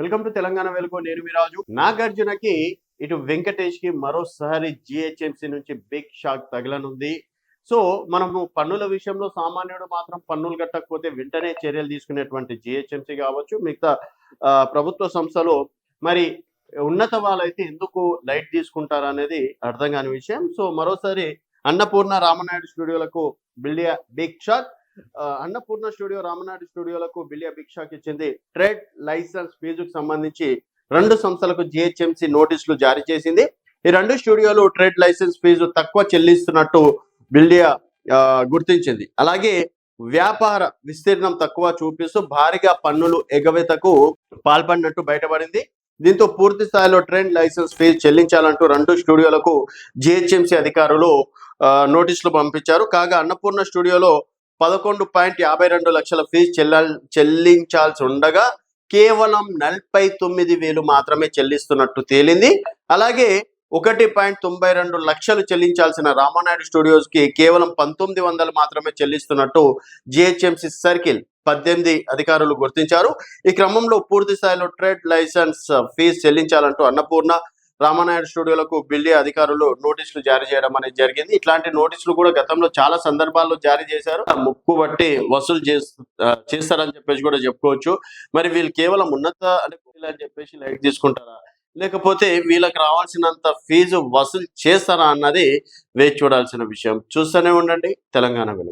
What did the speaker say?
Welcome to Telangana వెలుగు. నేను మీ రాజు. నాగార్జునకి ఇటు వెంకటేష్ కి మరోసారి జిహెచ్ఎంసీ నుంచి బిగ్ షాక్ తగలనుంది. సో మనము పన్నుల విషయంలో సామాన్యుడు మాత్రం పన్నులు కట్టకపోతే వెంటనే చర్యలు తీసుకునేటువంటి జిహెచ్ఎంసీ కావచ్చు, మిగతా ప్రభుత్వ సంస్థలు మరి ఉన్నత వాళ్ళైతే ఎందుకు లైట్ తీసుకుంటారనేది అర్థం కాని విషయం. సో మరోసారి అన్నపూర్ణ రామనాయుడు స్టూడియోలకు బిల్డియా big shock. Annapurna studio Ramanaidu స్టూడియోలకు బిల్లియా బిగ్ షాక్ ఇచ్చింది. ట్రేడ్ లైసెన్స్ ఫీజుకు సంబంధించి రెండు సంస్థలకు జిహెచ్ఎంసీ నోటీసులు జారీ చేసింది. ఈ రెండు స్టూడియోలు ట్రేడ్ లైసెన్స్ ఫీజు తక్కువ చెల్లిస్తున్నట్టు బిల్డియా గుర్తించింది. అలాగే వ్యాపార విస్తీర్ణం తక్కువ చూపిస్తూ భారీగా పన్నులు ఎగవేతకు పాల్పడినట్టు బయటపడింది. దీంతో పూర్తి స్థాయిలో ట్రేడ్ లైసెన్స్ ఫీజు చెల్లించాలంటూ రెండు స్టూడియోలకు జిహెచ్ఎంసీ అధికారులు నోటీసులు పంపించారు. కాగా అన్నపూర్ణ స్టూడియోలో 11.52 లక్షల ఫీజు చెల్లించాల్సి ఉండగా కేవలం 49,000 మాత్రమే చెల్లిస్తున్నట్టు తేలింది. అలాగే 1.92 లక్షలు చెల్లించాల్సిన రామానాయుడు స్టూడియోస్ కి కేవలం 1900 మాత్రమే చెల్లిస్తున్నట్టు జిహెచ్ఎంసీ సర్కిల్ 18 అధికారులు గుర్తించారు. ఈ క్రమంలో పూర్తి స్థాయిలో ట్రేడ్ లైసెన్స్ ఫీజు చెల్లించాలంటూ అన్నపూర్ణ రామానాయుడు స్టూడియోలకు బిల్లి అధికారులు నోటీసులు జారీ చేయడం అనేది జరిగింది. ఇట్లాంటి నోటీసులు కూడా గతంలో చాలా సందర్భాల్లో జారీ చేశారు. ముక్కు బట్టి వసూలు చేస్తారని చెప్పేసి కూడా చెప్పుకోవచ్చు. మరి వీళ్ళు కేవలం ఉన్నత అని చెప్పేసి లైట్ తీసుకుంటారా, లేకపోతే వీళ్ళకి రావాల్సినంత ఫీజు వసూలు చేస్తారా అన్నది వేచి చూడాల్సిన విషయం. చూస్తూనే ఉండండి తెలంగాణ వెలుగు.